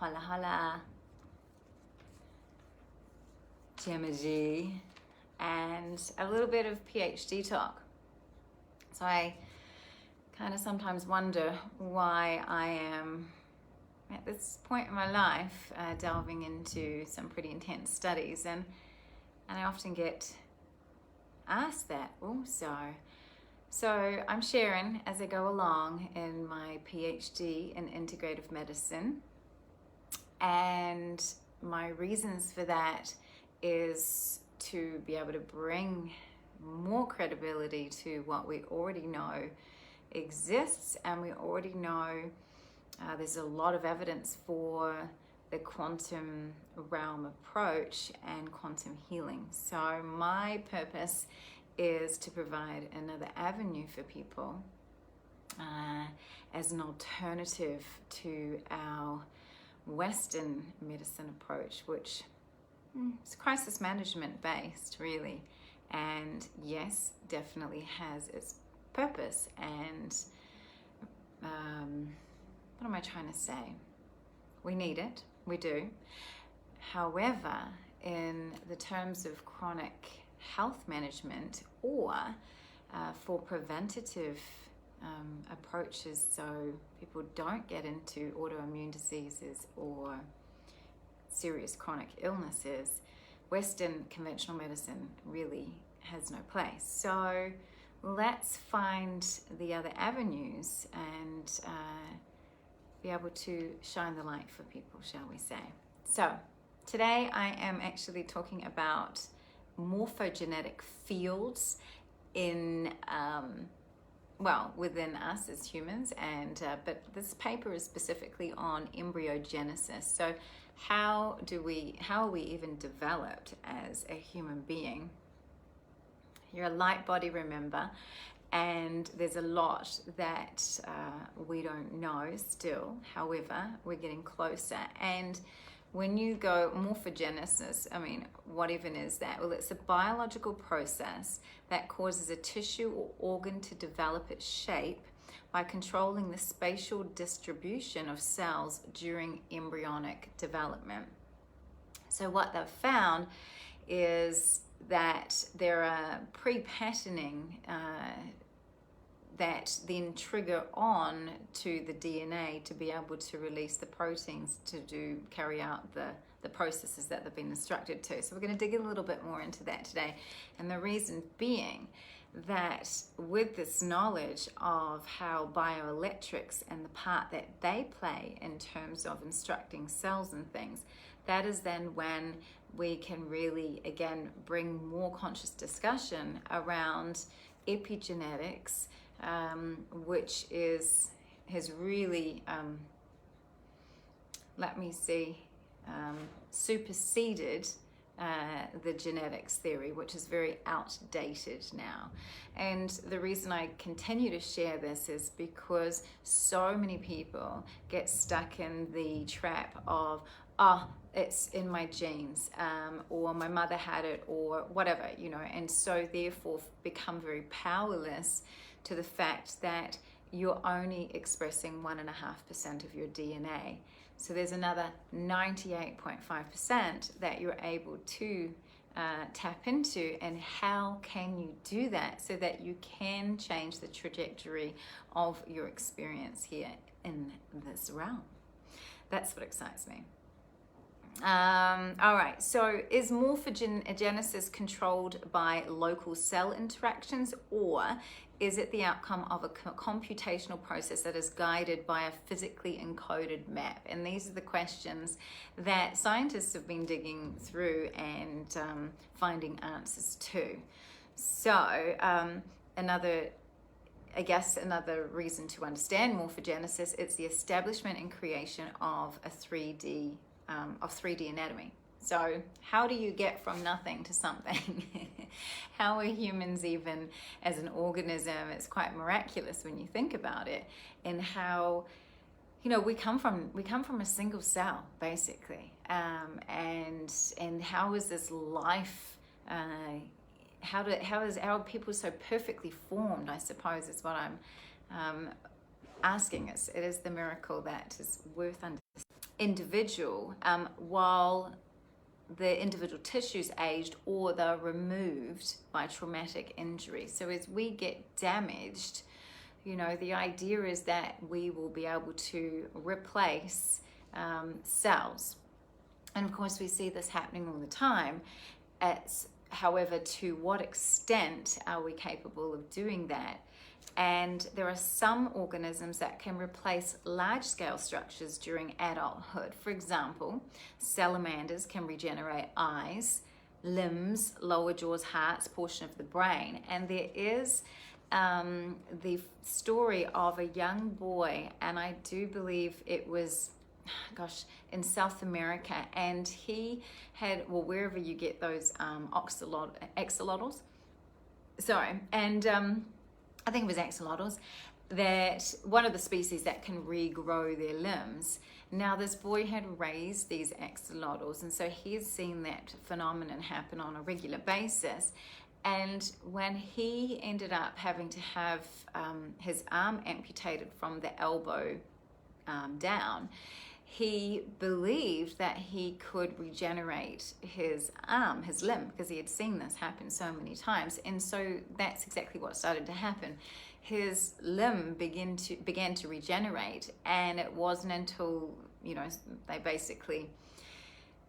Hola, hola. Gemma Gee, and a little bit of PhD talk. So I kind of sometimes wonder why I am at this point in my life delving into some pretty intense studies, and I often get asked that also. So I'm sharing as I go along in my PhD in integrative medicine, and my reasons for that is to be able to bring more credibility to what we already know exists, and we already know there's a lot of evidence for the quantum realm approach and quantum healing. So my purpose is to provide another avenue for people as an alternative to our Western medicine approach, which is crisis management based, really, and yes, definitely has its purpose. And what am I trying to say? We need it, we do. However, in the terms of chronic health management or for preventative approaches, so people don't get into autoimmune diseases or serious chronic illnesses, Western conventional medicine really has no place. So let's find the other avenues and be able to shine the light for people, shall we say. So today I am actually talking about morphogenetic fields in within us as humans, and but this paper is specifically on embryogenesis. So how are we even developed as a human being? You're a light body, remember, and there's a lot that we don't know still. However, we're getting closer. And when you go morphogenesis, I mean, what even is that? Well, it's a biological process that causes a tissue or organ to develop its shape by controlling the spatial distribution of cells during embryonic development. So what they've found is that there are pre-patterning that then trigger on to the DNA to be able to release the proteins to carry out the processes that they've been instructed to. So we're going to dig a little bit more into that today. And the reason being that with this knowledge of how bioelectrics and the part that they play in terms of instructing cells and things, that is then when we can really, again, bring more conscious discussion around epigenetics, which has really, superseded the genetics theory, which is very outdated now. And the reason I continue to share this is because so many people get stuck in the trap of, it's in my genes, or my mother had it, or whatever, and so therefore become very powerless to the fact that you're only expressing 1.5% of your DNA. So there's another 98.5% that you're able to tap into. And how can you do that so that you can change the trajectory of your experience here in this realm? That's what excites me. All right, so is morphogenesis controlled by local cell interactions, or is it the outcome of a computational process that is guided by a physically encoded map? And these are the questions that scientists have been digging through and finding answers to. So another reason to understand morphogenesis, it's the establishment and creation of a 3D anatomy. So how do you get from nothing to something? How are humans even as an organism? It's quite miraculous when you think about it, and how, we come from a single cell basically, and how is this life? How are people so perfectly formed? I suppose is what I'm asking. It is the miracle that is worth understanding. individual while the individual tissues aged or they're removed by traumatic injury. So as we get damaged, you know, the idea is that we will be able to replace cells. And of course, we see this happening all the time. However, to what extent are we capable of doing that? And there are some organisms that can replace large-scale structures during adulthood. For example, salamanders can regenerate eyes, limbs, lower jaws, hearts, portion of the brain. And there is the story of a young boy, and I do believe it was, gosh, in South America, and he had, well, wherever you get those axolotls, sorry, and I think it was axolotls, that one of the species that can regrow their limbs. Now this boy had raised these axolotls, and so he had seen that phenomenon happen on a regular basis. And when he ended up having to have his arm amputated from the elbow down, he believed that he could regenerate his arm, his limb, because he had seen this happen so many times. And so that's exactly what started to happen. His limb began to regenerate, and it wasn't until, you know, they basically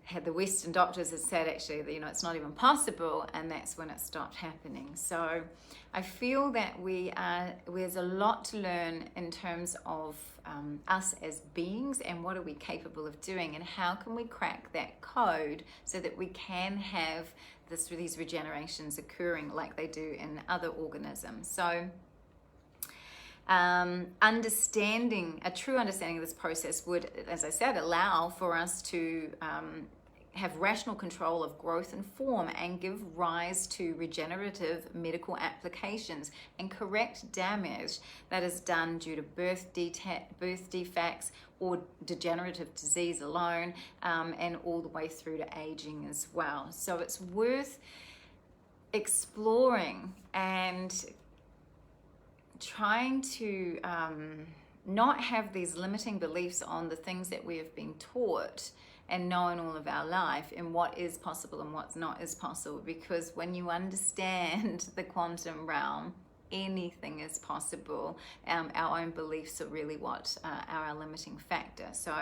had, the Western doctors had said, actually, that, you know, it's not even possible, and that's when it stopped happening. So I feel that there's a lot to learn in terms of us as beings, and what are we capable of doing, and how can we crack that code so that we can have these regenerations occurring like they do in other organisms. So a true understanding of this process would, as I said, allow for us to have rational control of growth and form, and give rise to regenerative medical applications, and correct damage that is done due to birth defects or degenerative disease alone, and all the way through to aging as well. So it's worth exploring and trying to not have these limiting beliefs on the things that we have been taught and known all of our life, and what is possible and what's not is possible. Because when you understand the quantum realm, anything is possible. Our own beliefs are really what are our limiting factor. So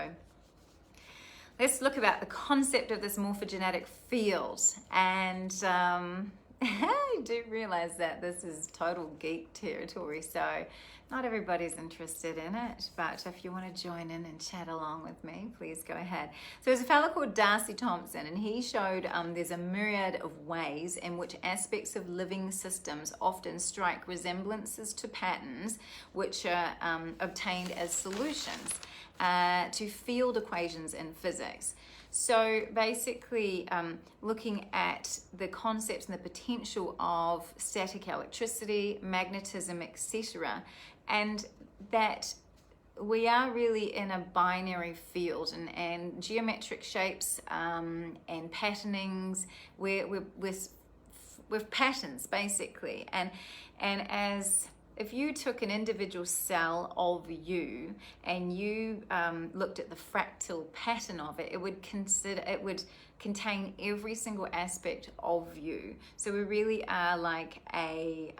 let's look about the concept of this morphogenetic field. And I do realize that this is total geek territory, so not everybody's interested in it, but if you want to join in and chat along with me, please go ahead. So there's a fellow called Darcy Thompson, and he showed there's a myriad of ways in which aspects of living systems often strike resemblances to patterns which are obtained as solutions to field equations in physics. So basically looking at the concepts and the potential of static electricity, magnetism, etc., and that we are really in a binary field, and geometric shapes and patternings, with patterns basically, and as if you took an individual cell of you and you looked at the fractal pattern of it, it would contain every single aspect of you. So we really are like a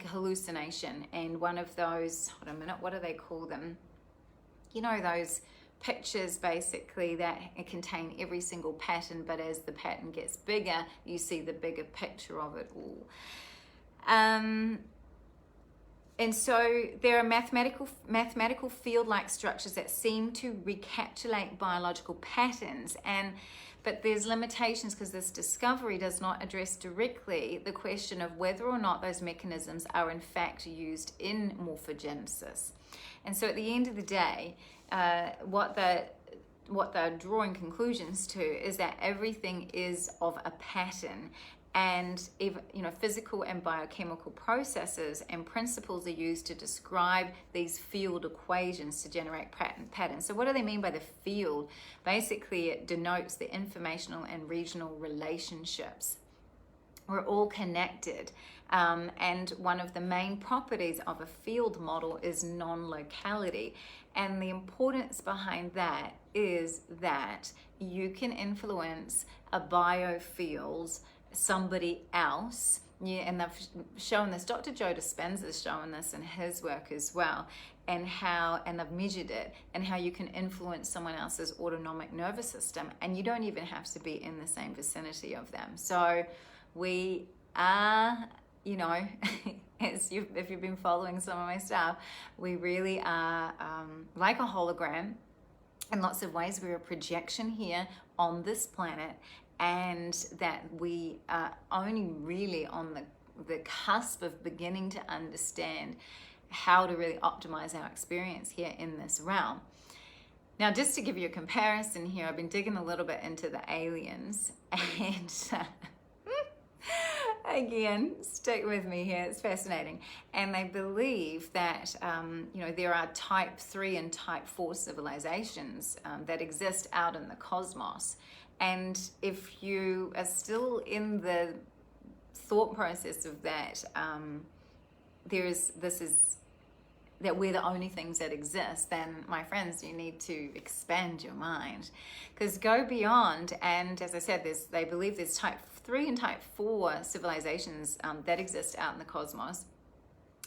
hallucination, and one of those, hold on a minute, what do they call them? You know, those pictures basically that contain every single pattern, but as the pattern gets bigger, you see the bigger picture of it all. And so there are mathematical field-like structures that seem to recapitulate biological patterns, but there's limitations because this discovery does not address directly the question of whether or not those mechanisms are in fact used in morphogenesis. And so at the end of the day, what they're drawing conclusions to is that everything is of a pattern, and physical and biochemical processes and principles are used to describe these field equations to generate patterns. So what do they mean by the field? Basically, it denotes the informational and regional relationships We're all connected. And one of the main properties of a field model is non-locality. And the importance behind that is that you can influence a biofield, somebody else. Yeah, and they've shown this. Dr. Joe Dispenza has shown this in his work as well, and they've measured it, and how you can influence someone else's autonomic nervous system, and you don't even have to be in the same vicinity of them. So we are, you know, if you've been following some of my stuff, we really are like a hologram in lots of ways. We're a projection here on this planet, and that we are only really on the cusp of beginning to understand how to really optimize our experience here in this realm. Now, just to give you a comparison here, I've been digging a little bit into the aliens, and again, stick with me here, it's fascinating. And they believe that, you know, there are type 3 and type 4 civilizations that exist out in the cosmos. And if you are still in the thought process of that, that we're the only things that exist, then my friends, you need to expand your mind, because go beyond. And as I said, they believe there's type 3 and type 4 civilizations that exist out in the cosmos.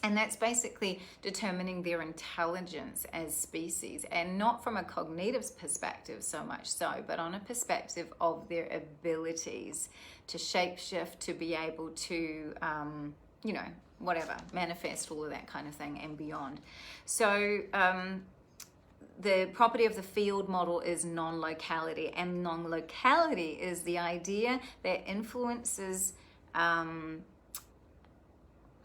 And that's basically determining their intelligence as species, and not from a cognitive perspective so much so, but on a perspective of their abilities to shapeshift, to be able to, you know, whatever, manifest, all of that kind of thing and beyond. So the property of the field model is non-locality, and non-locality is the idea that influences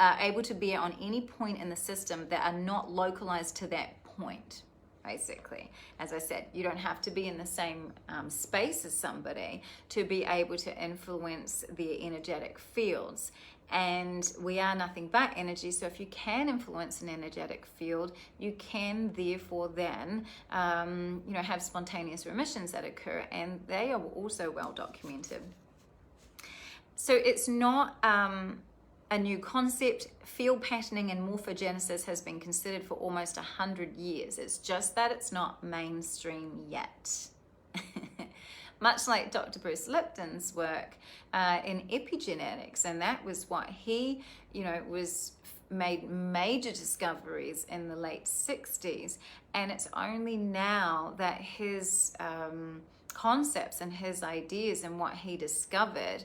are able to be on any point in the system that are not localized to that point, basically. As I said, you don't have to be in the same space as somebody to be able to influence their energetic fields. And we are nothing but energy, so if you can influence an energetic field, you can therefore then you know, have spontaneous remissions that occur, and they are also well documented. So it's not a new concept. Field patterning and morphogenesis has been considered for almost 100 years. It's just that it's not mainstream yet. Much like Dr. Bruce Lipton's work in epigenetics, and that was what he, you know, made major discoveries in the late 60s, and it's only now that his concepts and his ideas and what he discovered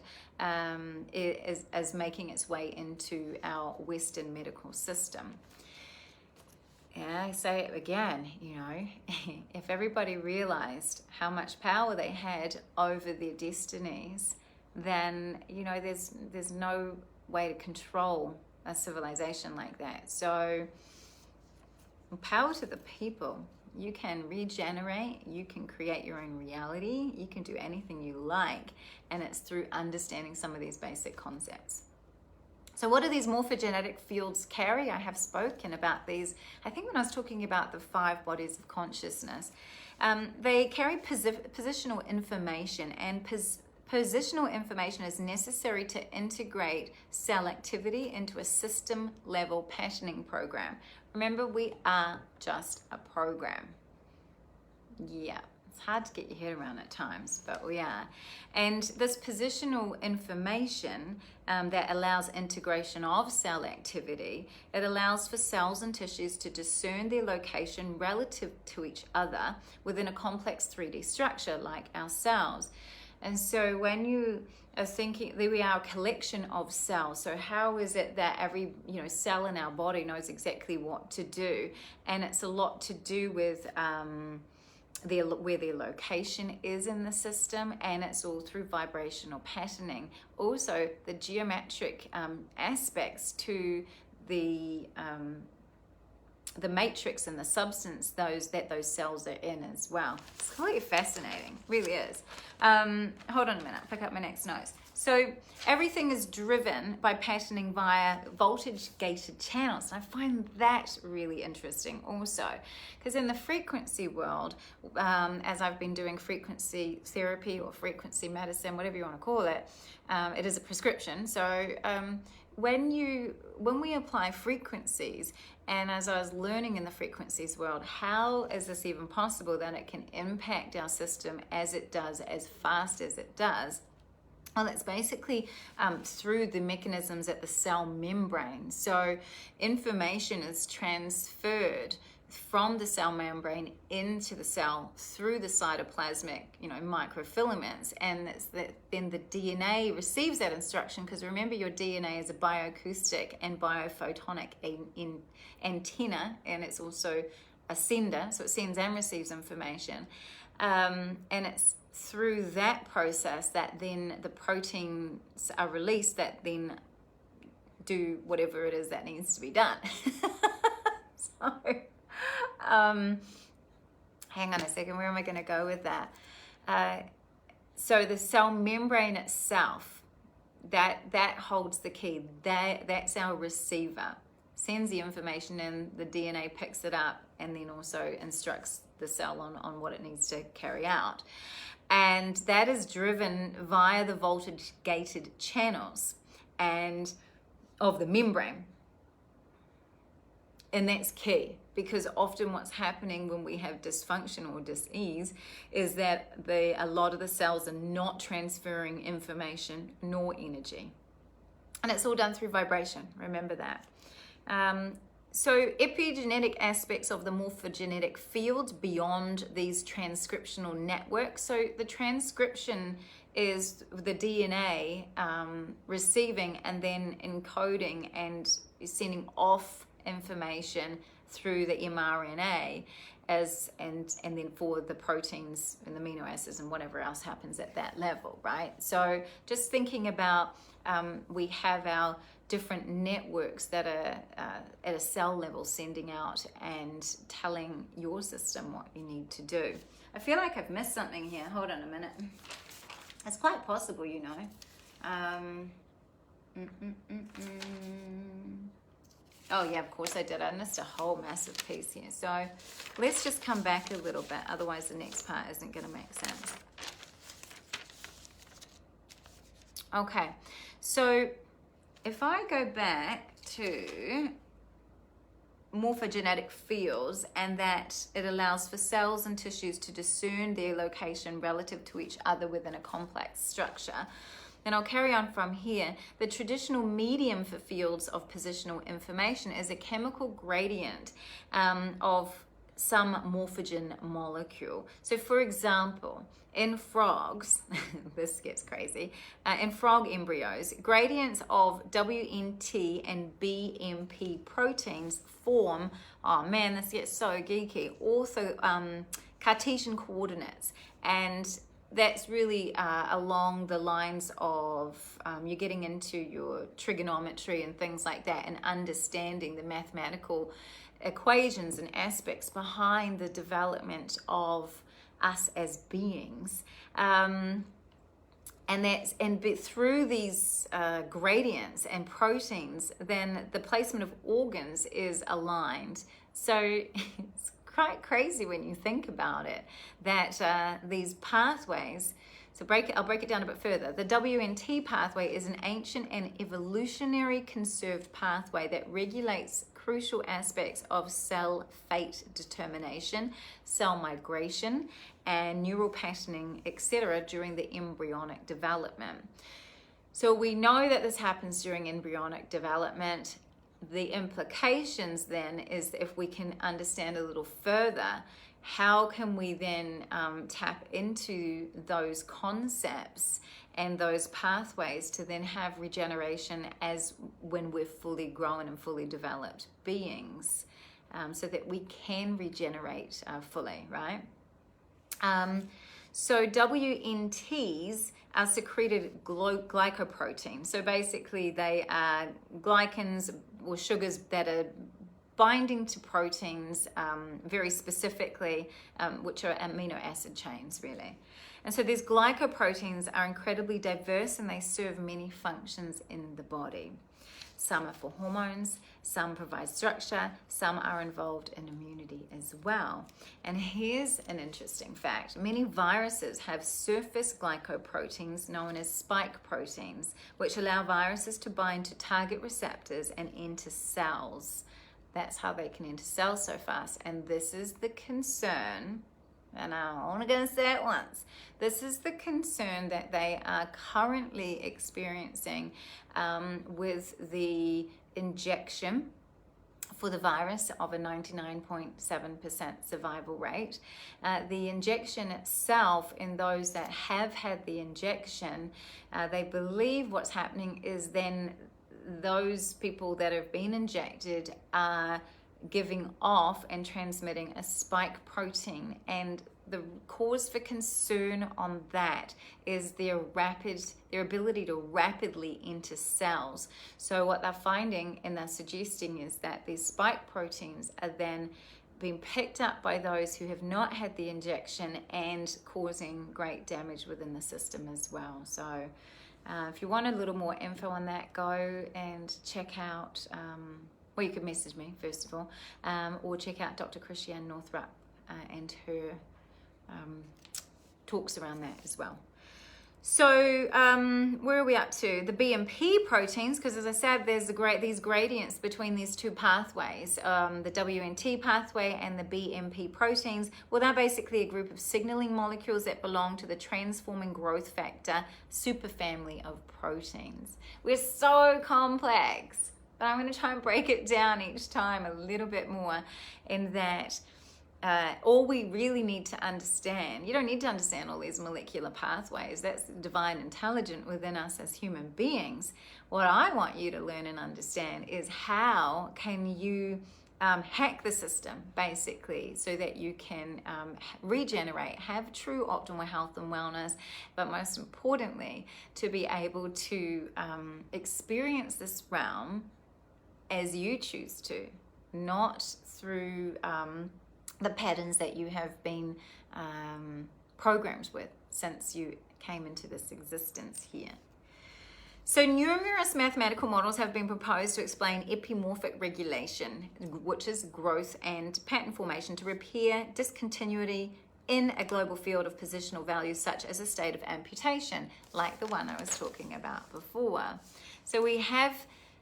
is making its way into our Western medical system. And I say it again, you know, if everybody realized how much power they had over their destinies, then, you know, there's no way to control a civilization like that. So power to the people. You can regenerate, you can create your own reality, you can do anything you like, and it's through understanding some of these basic concepts. So what do these morphogenetic fields carry? I have spoken about these, I think, when I was talking about the 5 bodies of consciousness. They carry positional information, and positional information is necessary to integrate cell activity into a system level patterning program. Remember, we are just a program. Yeah, it's hard to get your head around at times, but we are. And this positional information that allows integration of cell activity, it allows for cells and tissues to discern their location relative to each other within a complex 3D structure like our cells. And so when you are thinking that we are a collection of cells, so how is it that every, you know, cell in our body knows exactly what to do? And it's a lot to do with where their location is in the system, and it's all through vibrational patterning. Also, the geometric aspects to the matrix and the substance those cells are in as well. It's quite fascinating, really is. Hold on a minute, pick up my next notes. So everything is driven by patterning via voltage-gated channels. And I find that really interesting also, because in the frequency world, as I've been doing frequency therapy or frequency medicine, whatever you want to call it, it is a prescription. So when we apply frequencies, and as I was learning in the frequencies world, how is this even possible that it can impact our system as it does, as fast as it does? Well, it's basically through the mechanisms at the cell membrane. So information is transferred from the cell membrane into the cell through the cytoplasmic, microfilaments, and then the DNA receives that instruction, because remember, your DNA is a bioacoustic and biophotonic antenna, and it's also a sender, so it sends and receives information, and it's through that process that then the proteins are released that then do whatever it is that needs to be done. So hang on a second, where am I going to go with that? So the cell membrane itself, that holds the key. That's our receiver. Sends the information in, the DNA picks it up, and then also instructs the cell on what it needs to carry out. And that is driven via the voltage-gated channels and of the membrane. And that's key, because often what's happening when we have dysfunction or dis-ease is that a lot of the cells are not transferring information nor energy. And it's all done through vibration, remember that. So epigenetic aspects of the morphogenetic fields beyond these transcriptional networks. So the transcription is the DNA receiving and then encoding and sending off information through the mRNA and then for the proteins and the amino acids and whatever else happens at that level, right? So just thinking about we have our different networks that are at a cell level sending out and telling your system what you need to do. I feel like I've missed something here. Hold on a minute. It's quite possible, Oh yeah, of course I did. I missed a whole massive piece here. So let's just come back a little bit. Otherwise the next part isn't going to make sense. Okay, so if I go back to morphogenetic fields, and that it allows for cells and tissues to discern their location relative to each other within a complex structure, and I'll carry on from here. The traditional medium for fields of positional information is a chemical gradient of some morphogen molecule. So for example, in frogs, this gets crazy, in frog embryos, gradients of WNT and BMP proteins form, oh man, this gets so geeky, also Cartesian coordinates. And that's really along the lines of you're getting into your trigonometry and things like that, and understanding the mathematical equations and aspects behind the development of us as beings, and through these gradients and proteins, then the placement of organs is aligned. So it's quite crazy when you think about it, that these pathways. So I'll break it down a bit further. The WNT pathway is an ancient and evolutionary conserved pathway that regulates crucial aspects of cell fate determination, cell migration, and neural patterning, etc. during the embryonic development. So we know that this happens during embryonic development. The implications then is, if we can understand a little further, how can we then tap into those concepts and those pathways to then have regeneration as when we're fully grown and fully developed beings, so that we can regenerate fully, right? So WNTs are secreted glycoproteins. So basically they are glycans or sugars that are binding to proteins very specifically, which are amino acid chains, really. And so these glycoproteins are incredibly diverse and they serve many functions in the body. Some are for hormones, some provide structure, some are involved in immunity as well. And here's an interesting fact. Many viruses have surface glycoproteins known as spike proteins, which allow viruses to bind to target receptors and enter cells. That's how they can enter cells so fast. And this is the concern, and I'm only going to say it once. This is the concern that they are currently experiencing with the injection for the virus of a 99.7% survival rate. The injection itself, in those that have had the injection, they believe what's happening is then those people that have been injected are giving off and transmitting a spike protein, and the cause for concern on that is their ability to rapidly enter cells. So what they're finding and they're suggesting is that these spike proteins are then being picked up by those who have not had the injection and causing great damage within the system as well. So if you want a little more info on that, go and check out, well, you could message me first of all, or check out Dr. Christiane Northrup and her talks around that as well. So where are we up to? The BMP proteins, because as I said, there's these gradients between these two pathways, the WNT pathway and the BMP proteins. Well, they're basically a group of signaling molecules that belong to the transforming growth factor superfamily of proteins. We're so complex, but I'm going to try and break it down each time a little bit more in that all we really need to understand, you don't need to understand all these molecular pathways. That's divine intelligence within us as human beings. What I want you to learn and understand is how can you hack the system, basically, so that you can regenerate, have true optimal health and wellness, but most importantly, to be able to experience this realm as you choose to, not through the patterns that you have been programmed with since you came into this existence here. So numerous mathematical models have been proposed to explain epimorphic regulation, which is growth and pattern formation to repair discontinuity in a global field of positional values, such as a state of amputation, like the one I was talking about before. So we have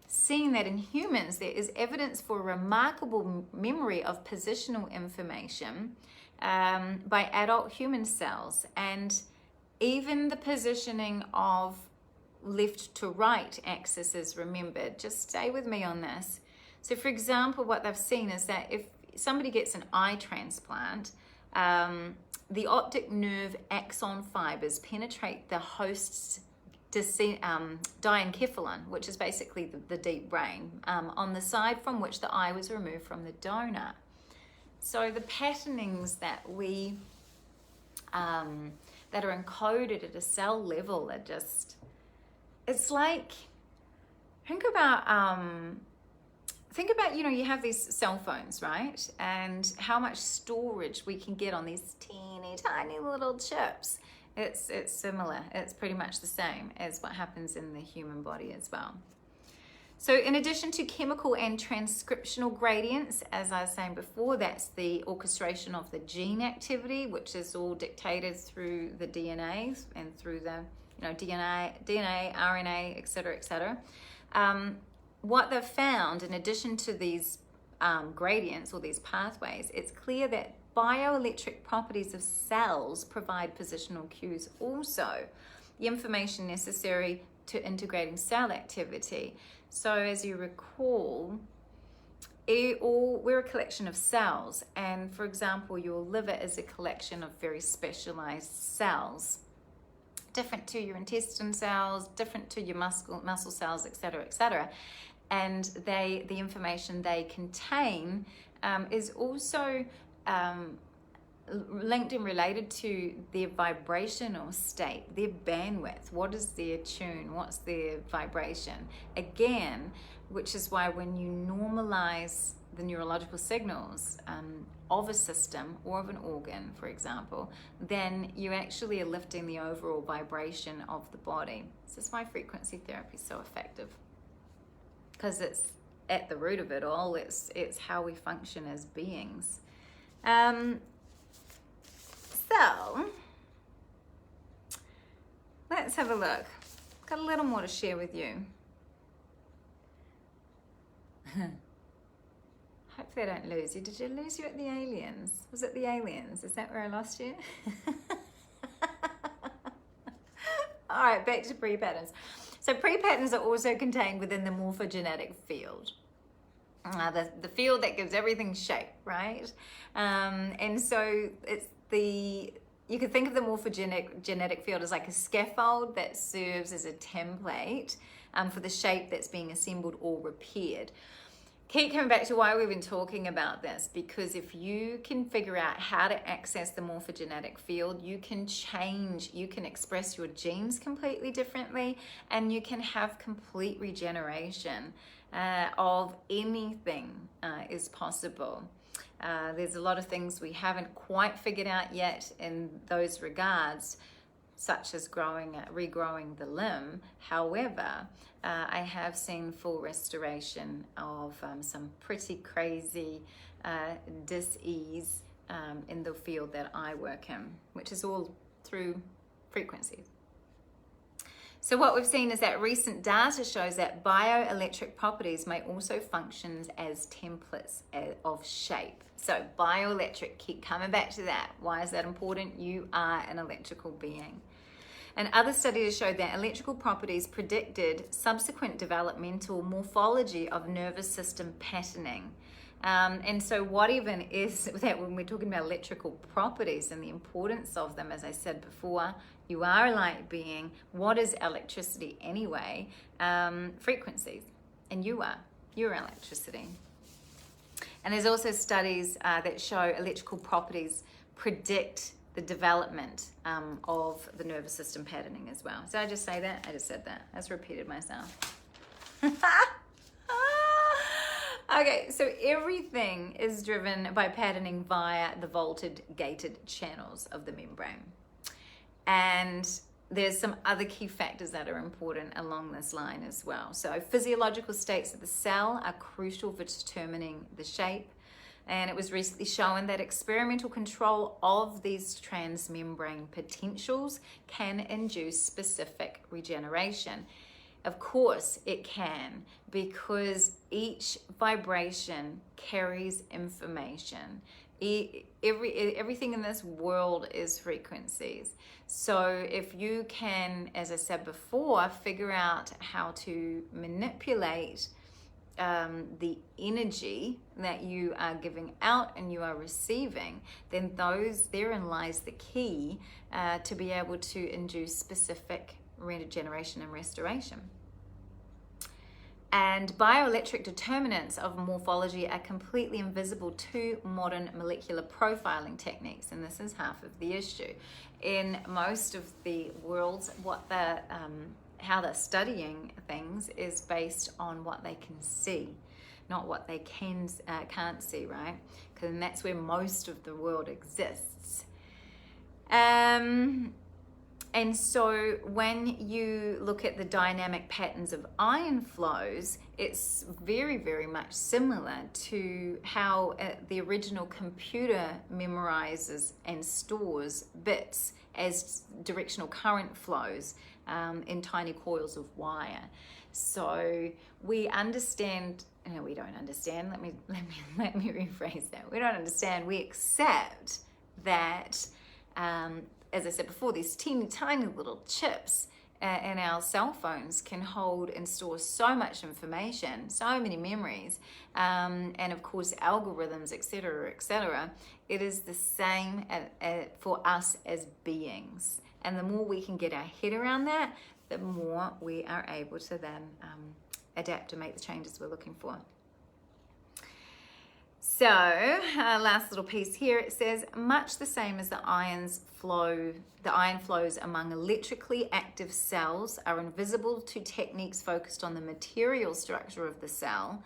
seen that in humans there is evidence for remarkable memory of positional information by adult human cells, and even the positioning of left to right axis is remembered. Just stay with me on this. So for example, what they've seen is that if somebody gets an eye transplant, the optic nerve axon fibers penetrate the host's diencephalon, which is basically the deep brain, on the side from which the eye was removed from the donor. So the patternings that we that are encoded at a cell level are just, it's like, think about you have these cell phones, right? And how much storage we can get on these teeny tiny little chips. It's similar. It's pretty much the same as what happens in the human body as well. So in addition to chemical and transcriptional gradients, as I was saying before, that's the orchestration of the gene activity, which is all dictated through the DNA and through the DNA, RNA, et cetera, what they've found, in addition to these gradients or these pathways, it's clear that bioelectric properties of cells provide positional cues also, the information necessary to integrating cell activity. So as you recall, we're a collection of cells, and for example, your liver is a collection of very specialized cells, different to your intestine cells, different to your muscle cells, et cetera, and the information they contain is also linked and related to their vibrational state, their bandwidth. What is their tune? What's their vibration? Again, which is why when you normalize the neurological signals of a system or of an organ, for example, then you actually are lifting the overall vibration of the body. This is why frequency therapy is so effective, because it's at the root of it all. It's how we function as beings. So let's have a look. Got a little more to share with you. Hopefully I don't lose you. Did you lose you at the aliens? Was it the aliens? Is that where I lost you? All right, back to pre-patterns. So pre-patterns are also contained within the morphogenetic field. The field that gives everything shape, right? And so you could think of the morphogenetic field as like a scaffold that serves as a template for the shape that's being assembled or repaired. Keep coming back to why we've been talking about this, because if you can figure out how to access the morphogenetic field, you can change, you can express your genes completely differently, and you can have complete regeneration of anything is possible. There's a lot of things we haven't quite figured out yet in those regards, such as regrowing the limb. However, I have seen full restoration of some pretty crazy dis-ease in the field that I work in, which is all through frequencies. So what we've seen is that recent data shows that bioelectric properties may also function as templates of shape. So bioelectric, keep coming back to that. Why is that important? You are an electrical being. And other studies showed that electrical properties predicted subsequent developmental morphology of nervous system patterning. And so what even is that when we're talking about electrical properties and the importance of them, as I said before, you are a light being. What is electricity anyway? Frequencies. And you're electricity. And there's also studies that show electrical properties predict the development of the nervous system patterning as well. Did I just say that? I just said that. I just repeated myself. Okay, so everything is driven by patterning via the vaulted gated channels of the membrane. And there's some other key factors that are important along this line as well. So physiological states of the cell are crucial for determining the shape. And it was recently shown that experimental control of these transmembrane potentials can induce specific regeneration. Of course it can, because each vibration carries information. Everything in this world is frequencies. So if you can, as I said before, figure out how to manipulate the energy that you are giving out and you are receiving, then therein lies the key to be able to induce specific regeneration and restoration. And bioelectric determinants of morphology are completely invisible to modern molecular profiling techniques, and this is half of the issue. In most of the worlds, how they're studying things is based on what they can see, not what they can't see, right? Because that's where most of the world exists. And so when you look at the dynamic patterns of ion flows, it's very, very much similar to how the original computer memorizes and stores bits as directional current flows in tiny coils of wire. So we understand, no, we don't understand. Let me rephrase that. We don't understand. We accept that, as I said before, these teeny tiny little chips in our cell phones can hold and store so much information, so many memories, and of course algorithms, etc., etc. It is the same for us as beings. And the more we can get our head around that, the more we are able to then adapt to make the changes we're looking for. So, last little piece here, it says, much the same as the ion flows among electrically active cells are invisible to techniques focused on the material structure of the cell.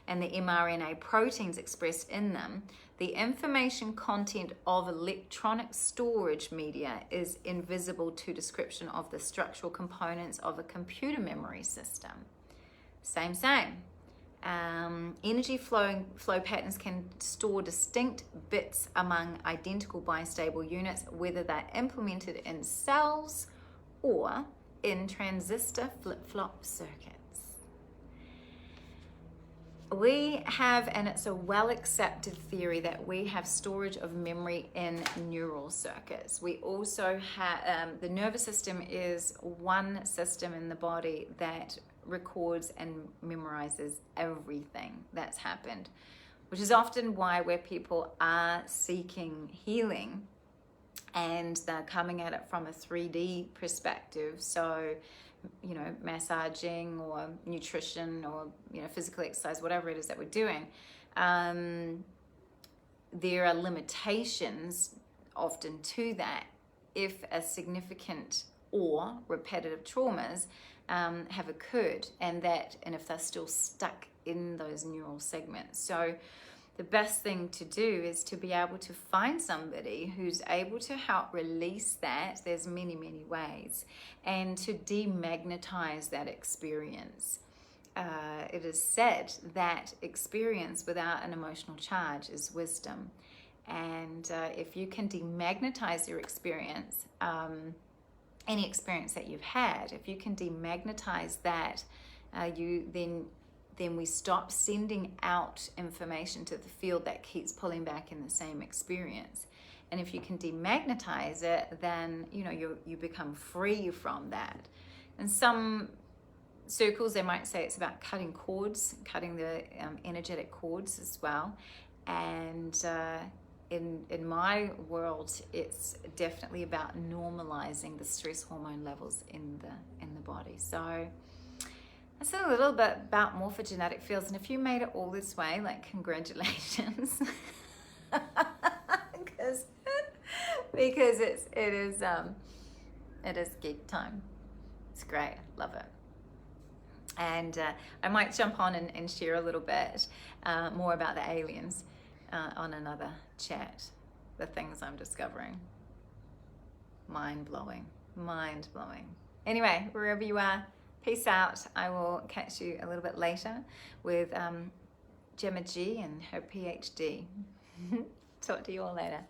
and the mRNA proteins expressed in them, the information content of electronic storage media is invisible to description of the structural components of a computer memory system. Same. Energy flow patterns can store distinct bits among identical bistable units, whether they're implemented in cells or in transistor flip-flop circuits. We have, and it's a well-accepted theory, that we have storage of memory in neural circuits. We also have, the nervous system is one system in the body that records and memorizes everything that's happened, which is often why where people are seeking healing and they're coming at it from a 3D perspective, so massaging or nutrition or physical exercise, whatever it is that we're doing, there are limitations often to that if a significant or repetitive traumas have occurred, and if they're still stuck in those neural segments. So the best thing to do is to be able to find somebody who's able to help release that. There's many ways, and to demagnetize that experience. It is said that experience without an emotional charge is wisdom, and if you can demagnetize your experience, any experience that you've had, if you can demagnetize that, then we stop sending out information to the field that keeps pulling back in the same experience. And if you can demagnetize it, then you become free from that. In some circles, they might say it's about cutting cords, cutting the energetic cords as well. And in my world, it's definitely about normalizing the stress hormone levels in the body. So that's a little bit about morphogenetic fields, and if you made it all this way, like, congratulations, because it is geek time. It's great, love it. And I might jump on and share a little bit more about the aliens on another chat. The things I'm discovering, mind blowing. Anyway, wherever you are, peace out. I will catch you a little bit later with Gemma Gee and her PhD. Talk to you all later.